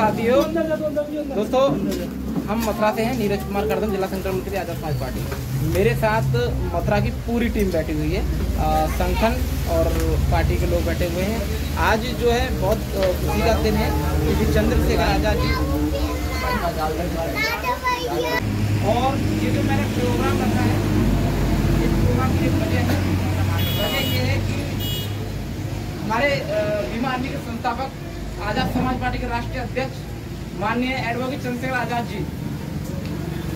साथियों, दोस्तों हम मथुरा से हैं। नीरज कुमार करदम, जिला संगठन मंत्री आजाद समाज पार्टी। मेरे साथ मथुरा की पूरी टीम बैठी हुई है, संगठन और पार्टी के लोग बैठे हुए हैं। आज जो है बहुत खुशी का दिन है क्योंकि चंद्रशेखर आजाद जी और ये जो मैंने प्रोग्राम रखा है, इस प्रोग्राम की एक वजह ये है कि हमारे भीमा आर्मी के संस्थापक आजाद समाज पार्टी के राष्ट्रीय अध्यक्ष माननीय एडवोकेट चंद्रशेखर आजाद जी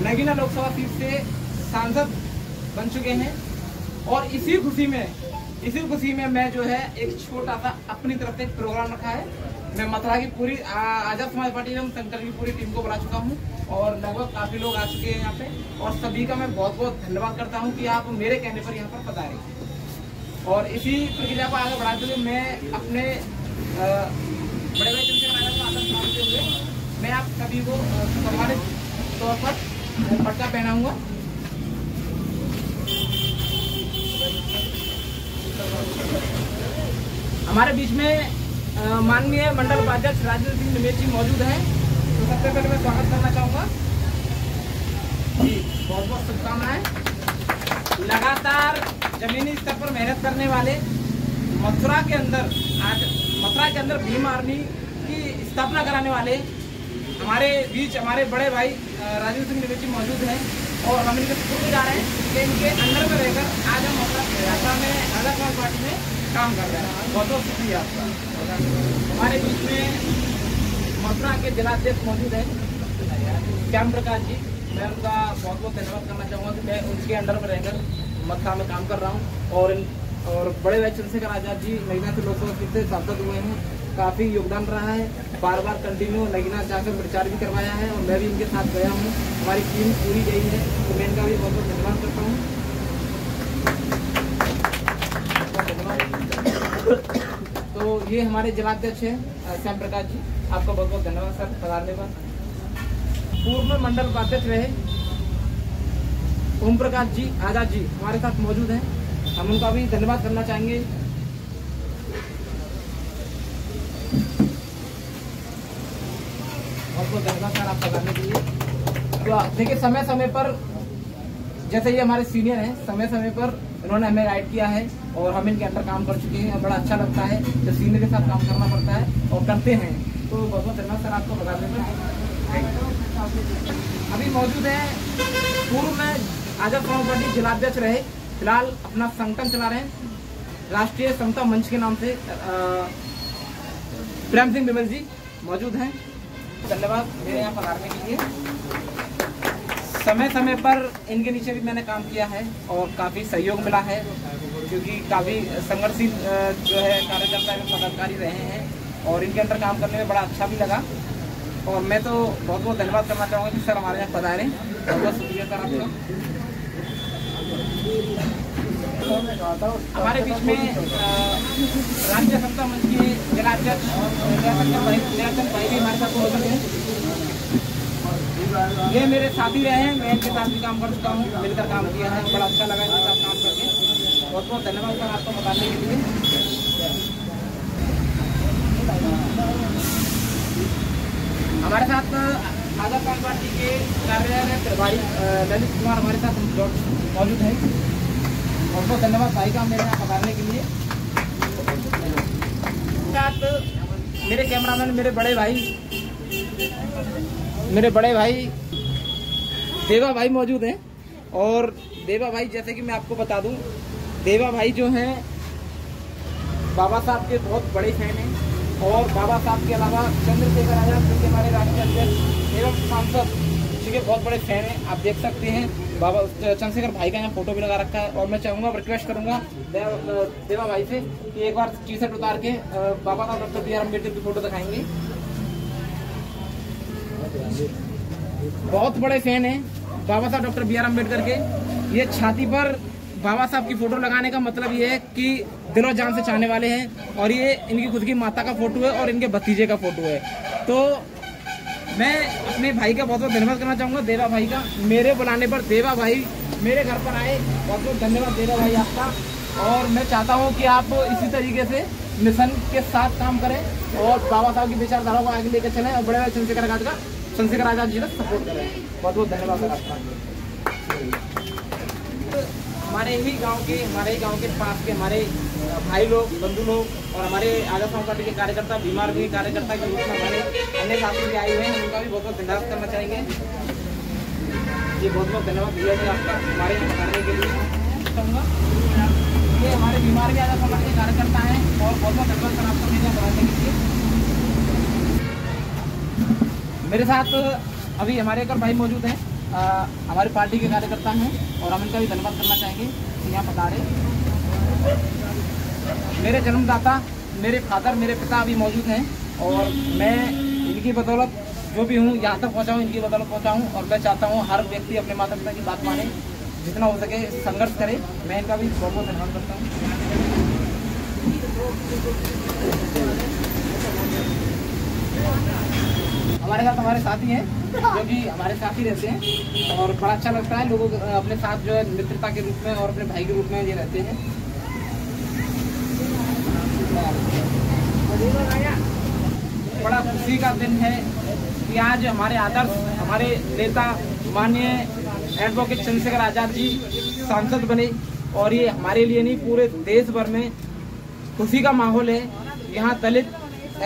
नगीना लोकसभा सीट से सांसद बन चुके हैं। और इसी खुशी में मैं जो है एक छोटा सा अपनी तरफ से एक प्रोग्राम रखा है। मैं मथुरा की पूरी आजाद समाज पार्टी एवं संगठन की पूरी टीम को बुला चुका हूँ और लगभग काफी लोग आ चुके हैं यहाँ पे। और सभी का मैं बहुत बहुत धन्यवाद करता हूँ कि आप मेरे कहने पर यहाँ पर पधारे। और इसी प्रक्रिया को आगे बढ़ाते हुए मैं अपने बड़े भाई चंद्रशेखर आजाद को आदर मानते हुए मैं आप सभी को सम्मानित तौर पर पट्टा पहनाऊंगा। हमारे बीच में माननीय मंडल उपाध्यक्ष राजेंद्र सिंह निमेश जी मौजूद हैं, तो सबसे पहले मैं स्वागत करना चाहूंगा जी। बहुत बहुत शुभकामनाएं। लगातार जमीनी स्तर पर मेहनत करने वाले मथुरा के अंदर भीम आर्मी की स्थापना कराने वाले हमारे बीच हमारे बड़े भाई राजेंद्र सिंह निमेश जी मौजूद हैं और हम इनके शुक्र जा रहे हैं कि इनके अंदर में रहकर आज हम मथुरा में आजाद समाज पार्टी में काम कर रहे हैं। बहुत बहुत शुक्रिया आपका। हमारे बीच में मथुरा के जिलाध्यक्ष मौजूद है श्याम प्रकाश जी। मैं उनका बहुत बहुत धन्यवाद करना चाहूँगा कि मैं उनके अंडर में रहकर मथुरा में काम कर रहा हूँ। और बड़े भाई चंद्रशेखर आजाद जी नगीना से लोकसभा सीट से सांसद हुए हैं, काफ़ी योगदान रहा है। बार बार कंटिन्यू नगीना जाकर प्रचार भी करवाया है और मैं भी इनके साथ गया हूँ। हमारी टीम पूरी गई है तो मैं इनका भी बहुत बहुत धन्यवाद करता हूँ। तो ये हमारे जिलाध्यक्ष हैं श्याम प्रकाश जी, आपका बहुत बहुत धन्यवाद सर पधारने पर। पूर्व में मंडल उपाध्यक्ष रहे ओम प्रकाश जी आजाद जी हमारे साथ मौजूद हैं, हम उनका भी धन्यवाद करना चाहेंगे। बहुत बहुत धन्यवाद सर आपका करने के लिए। तो देखिए समय समय पर जैसे ये हमारे सीनियर हैं, समय समय पर इन्होंने हमें गाइड किया है और हम इनके अंदर काम कर चुके हैं और बड़ा अच्छा लगता है जब सीनियर के साथ काम करना पड़ता है और करते हैं। तो बहुत बहुत धन्यवाद सर आपको बताने में। अभी मौजूद है पूर्व में आजाद समाज पार्टी जिलाध्यक्ष रहे, फिलहाल अपना संगठन चला रहे हैं राष्ट्रीय समता मंच के नाम से प्रेम सिंह बिमल जी मौजूद हैं। धन्यवाद मेरे यहाँ पधारने के लिए। समय समय पर इनके नीचे भी मैंने काम किया है और काफ़ी सहयोग मिला है क्योंकि काफ़ी संघर्षशील जो है कार्यकर्ता में पदाधिकारी रहे हैं और इनके अंदर काम करने में बड़ा अच्छा भी लगा। और मैं तो बहुत बहुत धन्यवाद करना चाहूँगा कि सर हमारे यहाँ पधारे। बहुत बहुत शुक्रिया सर आपका। हमारे बीच में राष्ट्रीय समता मंच के जिलाध्यक्ष भाई भी हमारे साथ मौजूद हैं। ये मेरे साथी रहे हैं, मैं इनके साथ भी काम कर चुका हूँ, मिलकर काम किया है, बड़ा अच्छा लगा इनके साथ काम करके। बहुत बहुत धन्यवाद सर आपको बताने के लिए। हमारे साथ आजाद समाज पार्टी के कार्यालय प्रभारी ललित कुमार हमारे साथ मौजूद है। बहुत बहुत धन्यवाद भाई का मेरे यहाँ पधारने के लिए। साथ मेरे कैमरामैन मेरे बड़े भाई देवा भाई मौजूद हैं। और देवा भाई जैसे कि मैं आपको बता दूं, देवा भाई जो हैं बाबा साहब के बहुत बड़े फैन हैं और बाबा साहब के अलावा चंद्रशेखर आजाद जो कि हमारे राष्ट्रीय अध्यक्ष एवं सांसद जी के बहुत बड़े फैन हैं। आप देख सकते हैं बाबा चंद्रशेखर भाई का यहाँ फोटो भी लगा रखा है। और मैं चाहूँगा, रिक्वेस्ट करूँगा देवा भाई से कि एक बार टी शर्ट उतार के बाबा साहब डॉक्टर बी आर अम्बेडकर की फोटो दिखाएंगे। बहुत बड़े फैन हैं बाबा साहब डॉक्टर बी आर अम्बेडकर के। ये छाती पर बाबा साहब की फोटो लगाने का मतलब ये है कि दिलो जान से चाहने वाले हैं। और ये इनकी खुद की माता का फोटो है और इनके भतीजे का फोटो है। तो मैं अपने भाई का बहुत बहुत धन्यवाद करना चाहूँगा, देवा भाई का। मेरे बुलाने पर देवा भाई मेरे घर पर आए, बहुत बहुत धन्यवाद देवा भाई आपका। और मैं चाहता हूँ कि आप इसी तरीके से मिशन के साथ काम करें और बाबा साहब की विचारधारा को आगे लेकर चलें और बड़े भाई चंद्रशेखर आजाद जी का सपोर्ट करें। बहुत बहुत धन्यवाद सर आपका। हमारे ही गांव के पास के हमारे भाई लोग, बंधु लोग और हमारे आजाद समाज पार्टी के कार्यकर्ता, बीमार भी कार्यकर्ता के रूप में हमारे अन्य साथी भी आए हुए हैं, उनका भी बहुत बहुत धन्यवाद करना चाहेंगे जी। बहुत बहुत धन्यवाद भैया जी आपका हमारे यहाँ बताने के लिए। ये हमारे बीमार भी आजाद समाज के कार्यकर्ता हैं और बहुत बहुत धन्यवाद सर आपका मेरे यहाँ बताने के लिए। मेरे साथ अभी हमारे एक और भाई मौजूद हैं, हमारी पार्टी के कार्यकर्ता हैं और हम इनका भी धन्यवाद करना चाहेंगे यहाँ पधारे। मेरे जन्मदाता, मेरे फादर, मेरे पिता अभी मौजूद हैं और मैं इनकी बदौलत जो भी हूँ यहाँ तक पहुँचा हूँ, इनकी बदौलत पहुँचा हूँ। और मैं चाहता हूँ हर व्यक्ति अपने माता पिता की बात माने, जितना हो सके संघर्ष करे। मैं इनका भी बहुत बहुत धन्यवाद करता हूँ। हमारे साथ हमारे साथी हैं जो कि हमारे साथ ही रहते हैं और बड़ा अच्छा लगता है लोगों अपने साथ जो है मित्रता के रूप में और अपने भाई के रूप में ये रहते हैं। बड़ा खुशी का दिन है कि आज हमारे आदर्श, हमारे नेता माननीय एडवोकेट चंद्रशेखर आजाद जी सांसद बने और ये हमारे लिए नहीं पूरे देश भर में खुशी का माहौल है। यहाँ दलित,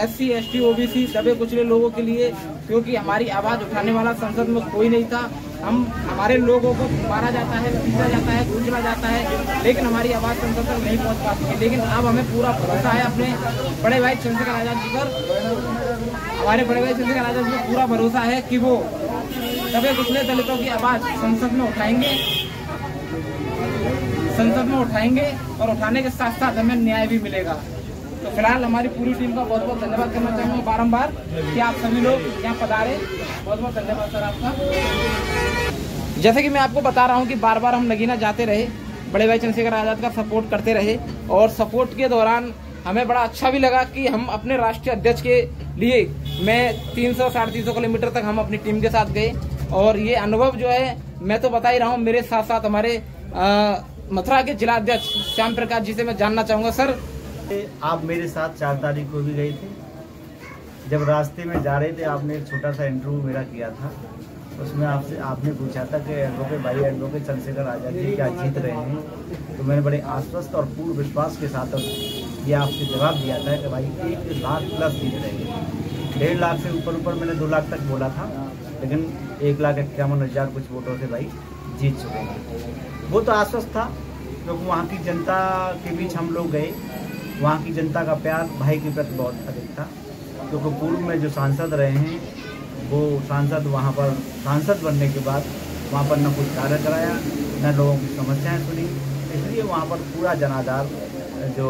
SC, ST, OBC दबे कुचले लोगों के लिए, क्योंकि हमारी आवाज़ उठाने वाला संसद में कोई नहीं था। हमारे लोगों को मारा जाता है, पीटा जाता है, कुचला जाता है, लेकिन हमारी आवाज़ संसद तक नहीं पहुंच पाती है। लेकिन अब हमें पूरा भरोसा है अपने बड़े भाई चंद्रशेखर आजाद जी पर। हमारे बड़े भाई चंद्रशेखर आजाद जी पर पूरा भरोसा है कि वो दबे कुचले दलितों की आवाज़ संसद में उठाएंगे और उठाने के साथ साथ हमें न्याय भी मिलेगा। तो फिलहाल हमारी पूरी टीम का बहुत बहुत धन्यवाद करना चाहूँगा बारंबार कि आप सभी लोग यहाँ पधारे। बहुत बहुत धन्यवाद सर आपका। जैसे कि मैं आपको बता रहा हूँ कि बार बार हम नगीना जाते रहे, बड़े भाई चंद्रशेखर आजाद का सपोर्ट करते रहे और सपोर्ट के दौरान हमें बड़ा अच्छा भी लगा कि हम अपने राष्ट्रीय अध्यक्ष के लिए मैं 300-350 किलोमीटर तक हम अपनी टीम के साथ गए। और ये अनुभव जो है मैं तो बता ही रहा हूँ, मेरे साथ साथ हमारे मथुरा के जिला अध्यक्ष श्याम प्रकाश जी से मैं जानना चाहूँगा। सर, आप मेरे साथ 4 तारीख को भी गए थे। जब रास्ते में जा रहे थे आपने एक छोटा सा इंटरव्यू मेरा किया था, उसमें आपने पूछा था कि एडवोकेट चंद्रशेखर आजाद जी क्या जीत रहे हैं, तो मैंने बड़े आश्वस्त और पूर्ण विश्वास के साथ ये आपसे जवाब दिया था कि भाई 1 लाख प्लस जीत रहे हैं। 1.5 लाख से ऊपर मैंने 2 लाख तक बोला था, लेकिन 1,51,000 कुछ वोटों से भाई जीत चुके हैं। वो तो आश्वस्त था क्योंकि वहाँ की जनता के बीच हम लोग गए। वहाँ की जनता का प्यार भाई के प्रति बहुत अधिक था, क्योंकि पूर्व में जो सांसद रहे हैं वो सांसद वहाँ पर सांसद बनने के बाद वहाँ पर न कुछ कार्य कराया, न लोगों की समस्याएं सुनी। इसलिए वहाँ पर पूरा जनाधार जो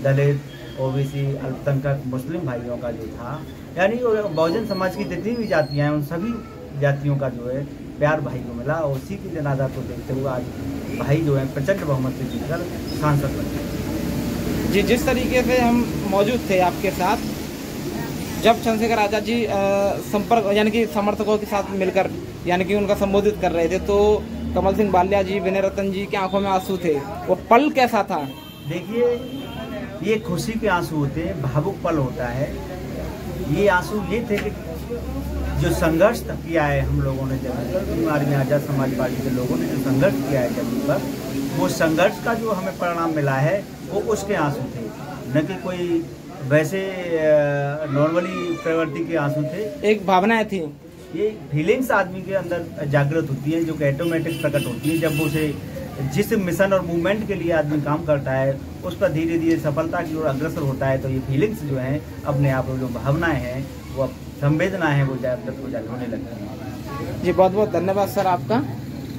दलित, OBC, अल्पसंख्यक, मुस्लिम भाइयों का जो था, यानी बहुजन समाज की जितनी भी जातियाँ हैं उन सभी जातियों का जो है प्यार भाई को मिला। और उसी की जनाधार को देखते हुए आज भाई जो है प्रचंड बहुमत से जीतकर सांसद बने। जी, जिस तरीके से हम मौजूद थे आपके साथ जब चंद्रशेखर आजाद जी संपर्क यानी कि समर्थकों के साथ मिलकर यानी कि उनका संबोधित कर रहे थे, तो कमल सिंह बालिया जी, विनय रतन जी की आंखों में आंसू थे। वो पल कैसा था? देखिए, ये खुशी के आंसू होते हैं, भावुक पल होता है। ये आंसू ये थे कि जो संघर्ष किया है हम लोगों ने, जब हमारे आजाद समाज पार्टी के लोगों ने जो संघर्ष किया है जमीन पर, वो संघर्ष का जो हमें परिणाम मिला है वो उसके आंसू थे, न कि कोई वैसे नॉर्मली प्रवृत्ति के आंसू थे। एक भावनाएं थी, ये फीलिंग्स आदमी के अंदर जागृत होती हैं, जो कि ऑटोमेटिक प्रकट होती है जब उसे जिस मिशन और मूवमेंट के लिए आदमी काम करता है उस पर धीरे धीरे सफलता की ओर अग्रसर होता है। तो ये फीलिंग्स जो हैं अपने आप, जो भावनाएं हैं, वो संवेदनाएं हैं, वो जागृत होने लगती हैं। जी, बहुत बहुत धन्यवाद सर आपका।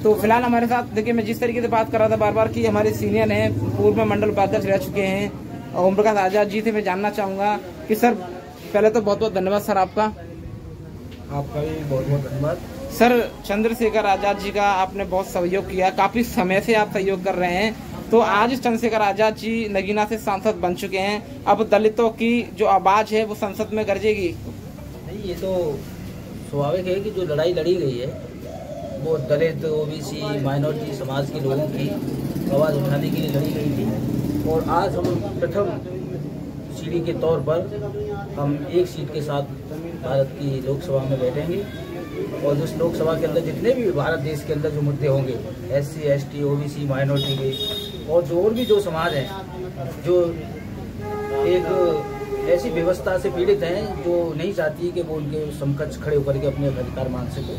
तो फिलहाल हमारे साथ देखिए, मैं जिस तरीके से बात कर रहा था बार बार कि हमारे सीनियर हैं, पूर्व में मंडल उपाध्यक्ष रह चुके हैं ओम प्रकाश आजाद जी से मैं जानना चाहूँगा कि सर, पहले तो बहुत बहुत धन्यवाद सर आपका भी बहुत बहुत धन्यवाद सर। चंद्रशेखर आजाद जी का आपने बहुत सहयोग किया, काफी समय से आप सहयोग कर रहे हैं। तो आज चंद्रशेखर आजाद जी नगीना से सांसद बन चुके हैं, अब दलितों की जो आवाज है वो संसद में गरजेगी। नहीं, ये तो स्वाभाविक है कि जो लड़ाई लड़ी गई है वो दलित, OBC, माइनॉरिटी समाज के लोगों की आवाज़ उठाने के लिए लड़ी गई थी। और आज हम प्रथम सीढ़ी के तौर पर हम एक सीट के साथ भारत की लोकसभा में बैठेंगे और उस लोकसभा के अंदर जितने भी भारत देश के अंदर जो मुद्दे होंगे SC ST OBC माइनॉरिटी के और जो और भी जो समाज हैं जो एक ऐसी व्यवस्था से पीड़ित हैं जो नहीं चाहती कि वो उनके समकक्ष खड़े होकर के अपने अधिकार मान सके,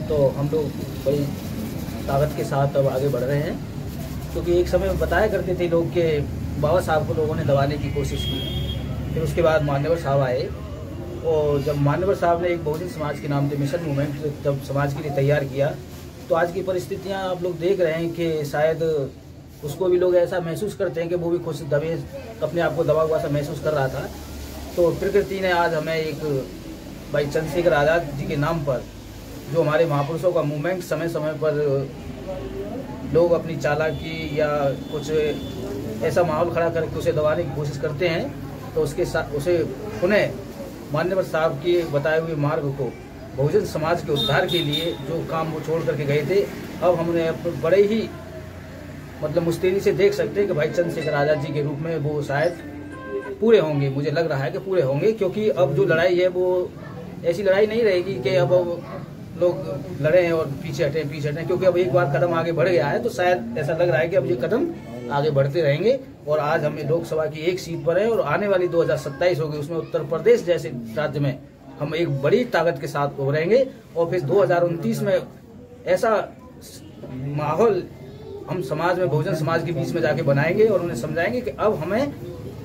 तो हम लोग बड़ी ताकत के साथ अब आगे बढ़ रहे हैं। क्योंकि एक समय में बताया करते थे लोग कि बाबा साहब को लोगों ने दबाने की कोशिश की, फिर उसके बाद मान्यवर साहब आए और जब मान्यवर साहब ने एक बहुजन समाज के नाम से मिशन मूवमेंट जब समाज के लिए तैयार किया, तो आज की परिस्थितियां आप लोग देख रहे हैं कि शायद उसको भी लोग ऐसा महसूस करते हैं कि वो भी खुद दबे अपने आप को दबा हुआ सा महसूस कर रहा था। तो प्रकृति ने आज हमें एक भाई चंद्रशेखर आज़ाद जी के नाम पर जो हमारे महापुरुषों का मूवमेंट समय समय पर लोग अपनी चालाकी या कुछ ऐसा माहौल खड़ा करके उसे दबाने की कोशिश करते हैं, तो उसके साथ उसे पुनः मान्यवर साहब के बताए हुए मार्ग को बहुजन समाज के उद्धार के लिए जो काम वो छोड़ करके गए थे, अब हमने बड़े ही मतलब मुस्तैदी से देख सकते हैं कि भाई चंद्रशेखर आज़ाद जी के रूप में वो शायद पूरे होंगे। मुझे लग रहा है कि पूरे होंगे, क्योंकि अब जो लड़ाई है वो ऐसी लड़ाई नहीं रहेगी कि अब लोग लड़े हैं और पीछे हटें, क्योंकि अब एक बार कदम आगे बढ़ गया है तो शायद ऐसा लग रहा है कि अब ये कदम आगे बढ़ते रहेंगे। और आज हमें लोकसभा की एक सीट पर है और आने वाली 2027 होगी, उसमें उत्तर प्रदेश जैसे राज्य में हम एक बड़ी ताकत के साथ उभरेंगे और फिर 2029 में ऐसा माहौल हम समाज में बहुजन समाज के बीच में जाके बनाएंगे और उन्हें समझाएंगे कि अब हमें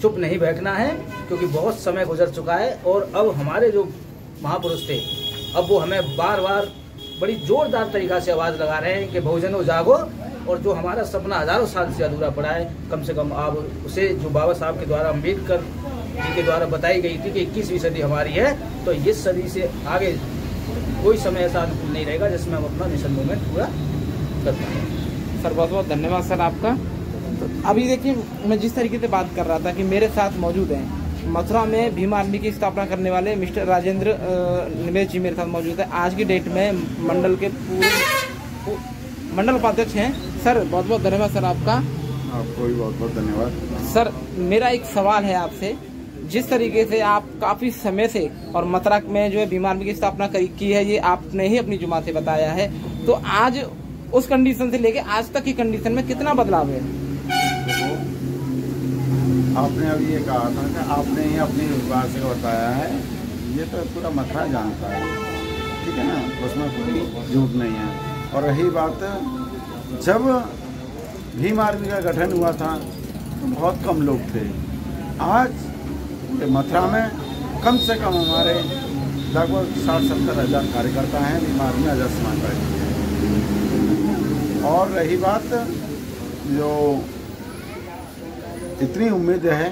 चुप नहीं बैठना है, क्योंकि बहुत समय गुजर चुका है और अब हमारे जो महापुरुष थे अब वो हमें बार बार बड़ी जोरदार तरीका से आवाज़ लगा रहे हैं कि बहुजनों जागो, और जो हमारा सपना हजारों साल से अधूरा पड़ा है कम से कम आप उसे जो बाबा साहब के द्वारा अम्बेडकर जी के द्वारा बताई गई थी कि 21वीं सदी हमारी है, तो इस सदी से आगे कोई समय ऐसा अनुकूल नहीं रहेगा जिसमें हम अपना मिशन मूवमेंट पूरा कर पाएंगे। सर बहुत बहुत धन्यवाद सर आपका। तो अभी देखिए मैं जिस तरीके से बात कर रहा था कि मेरे साथ मौजूद हैं मथुरा में भीम आर्मी की स्थापना करने वाले मिस्टर राजेंद्र निमेश जी मेरे साथ मौजूद है। आज की डेट में मंडल के पूरे मंडल उपाध्यक्ष हैं। सर बहुत बहुत धन्यवाद सर आपका। आपको भी बहुत बहुत धन्यवाद। सर मेरा एक सवाल है आपसे, जिस तरीके से आप काफी समय से और मथुरा में जो है भीम आर्मी की स्थापना की है, ये आपने ही अपनी जुबान से बताया है, तो आज उस कंडीशन से लेके आज तक की कंडीशन में कितना बदलाव है? आपने अभी ये कहा था कि आपने ही अपनी बात से बताया है, ये तो पूरा मथुरा जानता है, ठीक है ना, उसमें कोई झूठ नहीं है। और रही बात जब भीम आर्मी का गठन हुआ था तो बहुत कम लोग थे, आज मथुरा में कम से कम हमारे लगभग 60-70 हज़ार कार्यकर्ता हैं भीम आर्मी आज़ाद समाज पार्टी। और रही बात जो इतनी उम्मीद है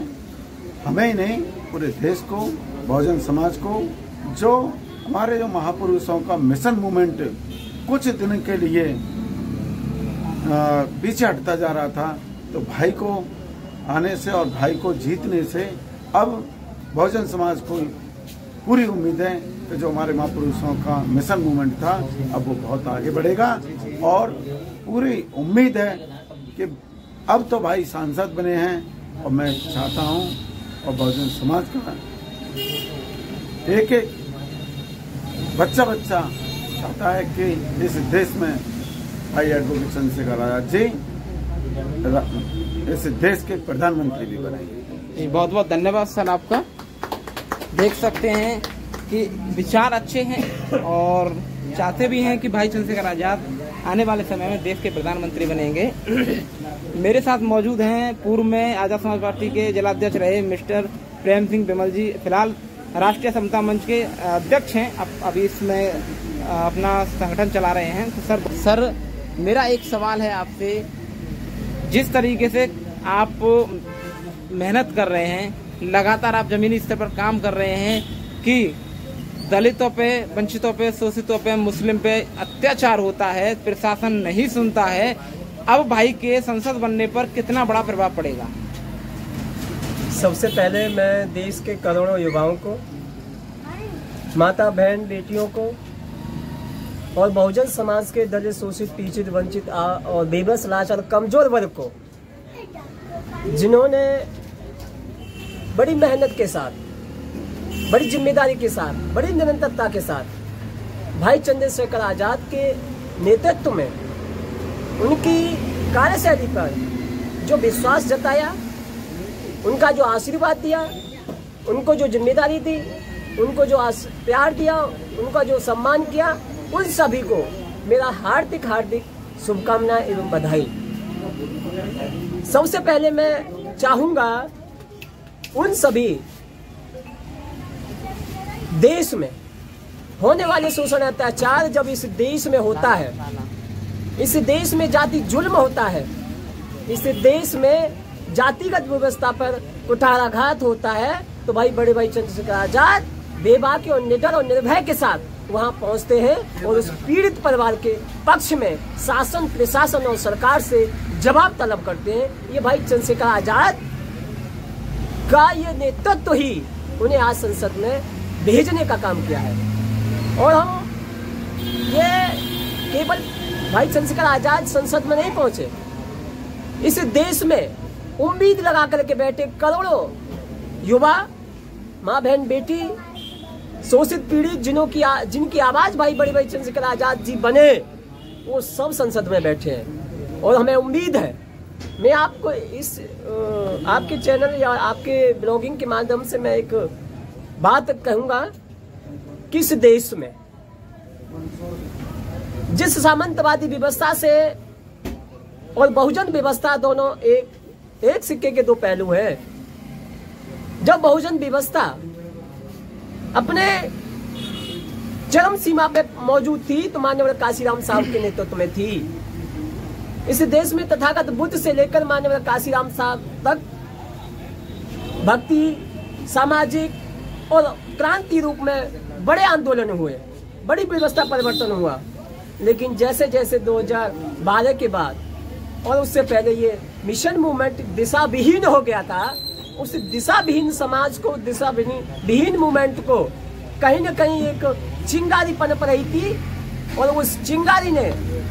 हमें ही नहीं पूरे देश को, बहुजन समाज को, जो हमारे जो महापुरुषों का मिशन मूवमेंट कुछ दिन के लिए पीछे हटता जा रहा था, तो भाई को आने से और भाई को जीतने से अब बहुजन समाज को पूरी उम्मीद है कि जो हमारे महापुरुषों का मिशन मूवमेंट था अब वो बहुत आगे बढ़ेगा। और पूरी उम्मीद है कि अब तो भाई सांसद बने हैं और मैं चाहता हूं और बहुजन समाज का एक एक बच्चा चाहता है कि इस देश में भाई एडवोकेट चंद्रशेखर आज़ाद जी इस देश के प्रधानमंत्री भी बनेंगे। बहुत बहुत धन्यवाद सर आपका। देख सकते हैं कि विचार अच्छे हैं और चाहते भी हैं कि भाई चंद्रशेखर आज़ाद आने वाले समय में देश के प्रधानमंत्री बनेंगे। मेरे साथ मौजूद हैं पूर्व में आज़ाद समाज पार्टी के जिलाध्यक्ष रहे मिस्टर प्रेम सिंह बिमल जी, फिलहाल राष्ट्रीय समता मंच के अध्यक्ष हैं, अभी इसमें अपना संगठन चला रहे हैं। तो सर मेरा एक सवाल है आपसे, जिस तरीके से आप मेहनत कर रहे हैं, लगातार आप जमीनी स्तर पर काम कर रहे हैं कि दलितों पे, वंचितों पे, शोषितों पे, मुस्लिम पे अत्याचार होता है, प्रशासन नहीं सुनता है, अब भाई के संसद बनने पर कितना बड़ा प्रभाव पड़ेगा? सबसे पहले मैं देश के करोड़ों युवाओं को, माता बहन बेटियों को और बहुजन समाज के दलित, शोषित, पीड़ित, वंचित और बेबस, लाचार, कमजोर वर्ग को, जिन्होंने बड़ी मेहनत के साथ, बड़ी जिम्मेदारी के साथ, बड़ी निरंतरता के साथ भाई चंद्रशेखर आजाद के नेतृत्व में, उनकी कार्यशैली पर जो विश्वास जताया, उनका जो आशीर्वाद दिया, उनको जो जिम्मेदारी दी, उनको जो प्यार दिया, उनका जो सम्मान किया, उन सभी को मेरा हार्दिक हार्दिक शुभकामनाएं एवं बधाई। सबसे पहले मैं चाहूंगा उन सभी देश में होने वाले शोषण अत्याचार जब इस देश में होता है, इस देश में जाति जुल्म होता है, इस देश में जातिगत व्यवस्था पर कुठाराघात होता है, तो भाई बड़े भाई चंद्रशेखर आजाद बेबाकी और निडर और निर्भय के साथ वहां पहुंचते हैं और उस पीड़ित परिवार के पक्ष में शासन, प्रशासन और सरकार से जवाब तलब करते हैं। ये भाई चंद्रशेखर आजाद का ये नेतृत्व ही उन्हें आज संसद में भेजने का काम किया है। और हम ये केवल भाई चंद्रशेखर आजाद संसद में नहीं पहुंचे, इस देश में उम्मीद लगा करके बैठे करोड़ों युवा, माँ बहन बेटी, शोषित पीड़ित, जिनकी आवाज भाई बड़े भाई चंद्रशेखर आजाद जी बने, वो सब संसद में बैठे हैं। और हमें उम्मीद है, मैं आपको इस आपके चैनल या आपके ब्लॉगिंग के माध्यम से मैं एक बात कहूंगा, किस देश में जिस सामंतवादी व्यवस्था से और बहुजन व्यवस्था दोनों एक सिक्के के दो पहलू हैं। जब बहुजन व्यवस्था अपने चरम सीमा पे मौजूद थी तो माननीय काशीराम साहब के नेतृत्व में थी। इस देश में तथागत बुद्ध से लेकर माननीय काशीराम साहब तक भक्ति, सामाजिक और क्रांति रूप में बड़े आंदोलन हुए, बड़ी व्यवस्था परिवर्तन हुआ। लेकिन जैसे जैसे 2012 के बाद और उससे पहले ये मिशन मूवमेंट दिशा विहीन हो गया था, उस दिशा विहीन समाज को, दिशा विहीन मूवमेंट को कहीं न कहीं एक चिंगारी पनप रही थी और उस चिंगारी ने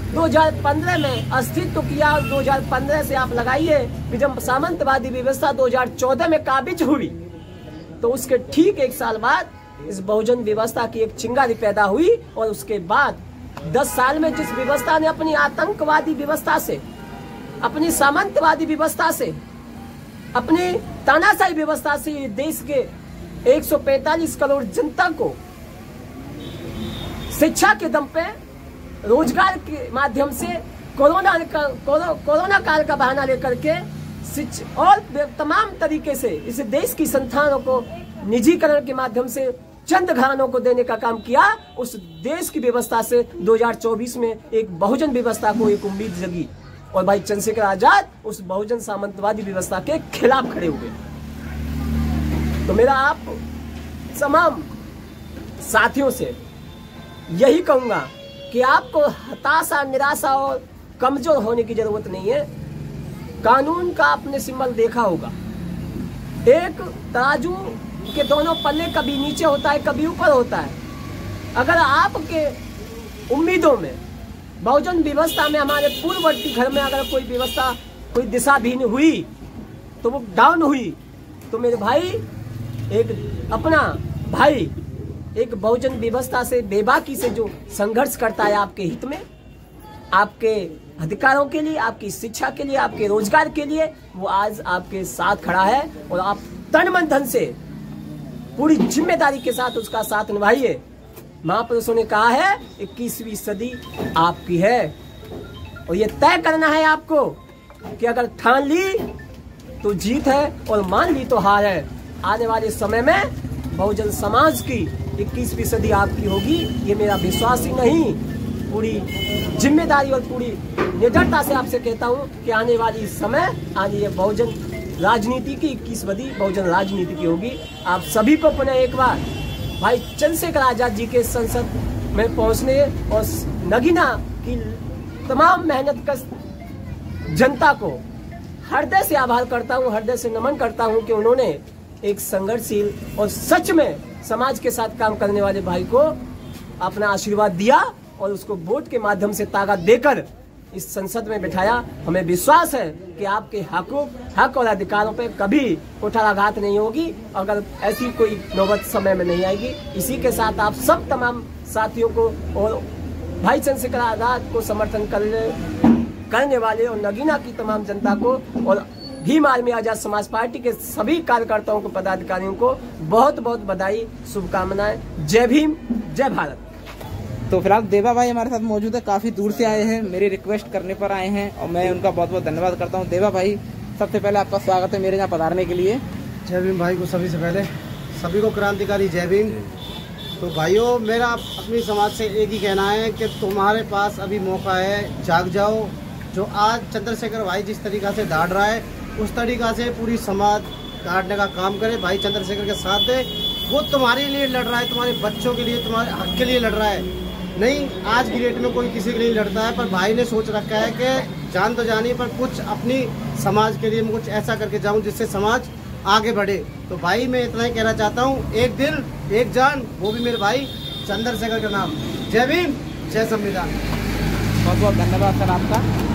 2015 में अस्तित्व किया। 2015 से आप लगाइए कि जब सामंतवादी व्यवस्था 2014 में काबिज हुई तो उसके ठीक एक साल बाद इस बहुजन व्यवस्था की एक चिंगारी पैदा हुई। और उसके बाद 10 साल में जिस व्यवस्था ने अपनी आतंकवादी व्यवस्था से, अपनी सामंतवादी व्यवस्था से, अपनी तानाशाही व्यवस्था से देश के 145 करोड़ जनता को शिक्षा के दम पे, रोजगार के माध्यम से, कोरोना काल का बहाना लेकर के और तमाम तरीके से इस देश की संस्थानों को निजीकरण के माध्यम से चंद घरानों को देने का काम किया। उस देश की व्यवस्था से 2024 में एक बहुजन व्यवस्था को एक उम्मीद जगी और भाई चंद्रशेखर आजाद उस बहुजन सामंतवादी व्यवस्था के खिलाफ खड़े हुए। तो मेरा आप तमाम साथियों से यही कहूंगा कि आपको हताशा, निराशा और कमजोर होने की जरूरत नहीं है। कानून का आपने सिंबल देखा होगा, एक तराजू के दोनों पल्ले कभी नीचे होता है, कभी ऊपर होता है। अगर आपके उम्मीदों में, बहुजन व्यवस्था में, हमारे पूर्ववर्ती घर में अगर कोई व्यवस्था, कोई दिशाहीन हुई तो वो डाउन हुई, तो मेरे भाई, एक अपना भाई एक बहुजन व्यवस्था से बेबाकी से जो संघर्ष करता है आपके हित में, आपके अधिकारों के लिए, आपकी शिक्षा के लिए, आपके रोजगार के लिए, वो आज आपके साथ खड़ा है। और आप तन मन धन से पूरी जिम्मेदारी के साथ उसका साथ निभाइए। महापुरुषों ने कहा है 21वीं सदी आपकी है और ये तय करना है आपको कि अगर ठान ली तो जीत है और मान ली तो हार है। आने वाले समय में बहुजन समाज की 21वीं सदी आपकी होगी, ये मेरा विश्वास ही नहीं, पूरी जिम्मेदारी और पूरी निडरता से आपसे कहता हूँ कि आने वाली समय, आने ये बहुजन राजनीति की 21वीं सदी बहुजन राजनीति की होगी। आप सभी को पुनः एक बार भाई चंद्रशेखर आजाद जी के संसद में पहुंचने और नगीना की तमाम मेहनत कश जनता को हृदय से आभार करता हूं, हृदय से नमन करता हूं कि उन्होंने एक संघर्षशील और सच में समाज के साथ काम करने वाले भाई को अपना आशीर्वाद दिया और उसको वोट के माध्यम से ताकत देकर इस संसद में बिठाया। हमें विश्वास है कि आपके हक और अधिकारों पे कभी कुठाराघात नहीं होगी, अगर ऐसी कोई नौबत समय में नहीं आएगी। इसी के साथ आप सब तमाम साथियों को और भाई चंद्रशेखर आजाद को समर्थन करने वाले और नगीना की तमाम जनता को और भीम आर्मी आजाद समाज पार्टी के सभी कार्यकर्ताओं को, पदाधिकारियों को बहुत बहुत बधाई, शुभकामनाएं। जय भीम, जय भारत। तो फिलहाल देवा भाई हमारे साथ मौजूद है, काफी दूर से आए हैं, मेरी रिक्वेस्ट करने पर आए हैं और मैं उनका बहुत बहुत धन्यवाद करता हूं। देवा भाई, सबसे पहले आपका स्वागत है मेरे यहाँ पधारने के लिए। जय भीम भाई को सभी से पहले सभी को क्रांतिकारी जय भीम। तो भाइयों, मेरा अपनी समाज से एक ही कहना है कि तुम्हारे पास अभी मौका है, जाग जाओ। जो आज चंद्रशेखर भाई जिस तरीका से दाड़ रहा है, उस तरीका से पूरी समाज काटने का काम करे। भाई चंद्रशेखर के साथ दे, वो तुम्हारे लिए लड़ रहा है, तुम्हारे बच्चों के लिए, तुम्हारे हक के लिए लड़ रहा है। नहीं, आज की डेट में कोई किसी के लिए लड़ता है, पर भाई ने सोच रखा है कि जान तो जानी, पर कुछ अपनी समाज के लिए मैं कुछ ऐसा करके जाऊं जिससे समाज आगे बढ़े। तो भाई मैं इतना ही कहना चाहता हूं, एक दिल एक जान, वो भी मेरे भाई चंद्रशेखर का नाम। जय भीम, जय संविधान। बहुत बहुत धन्यवाद सर आपका।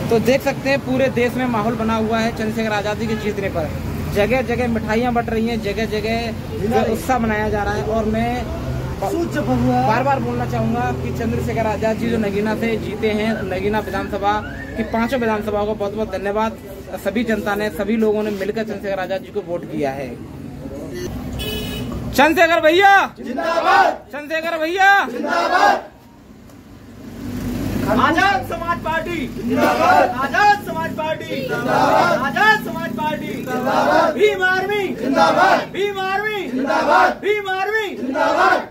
तो देख सकते हैं पूरे देश में माहौल बना हुआ है चंद्रशेखर आजाद जी के जीतने पर। जगह जगह मिठाइयाँ बट रही हैं, जगह जगह उत्साह मनाया जा रहा है। और मैं बार बार बोलना चाहूँगा कि चंद्रशेखर आजाद जी जो नगीना से जीते हैं, नगीना विधानसभा की 5 विधानसभाओं को बहुत बहुत धन्यवाद। सभी जनता ने, सभी लोगों ने मिलकर चंद्रशेखर आजाद जी को वोट किया है। चंद्रशेखर भैया जिंदाबाद, चंद्रशेखर भैया जिंदाबाद, आजाद समाज पार्टी जिंदाबाद, आजाद समाज पार्टी जिंदाबाद, आजाद समाज पार्टी जिंदाबाद, भीम आर्मी जिंदाबाद, भीम आर्मी जिंदाबाद, भीम आर्मी जिंदाबाद।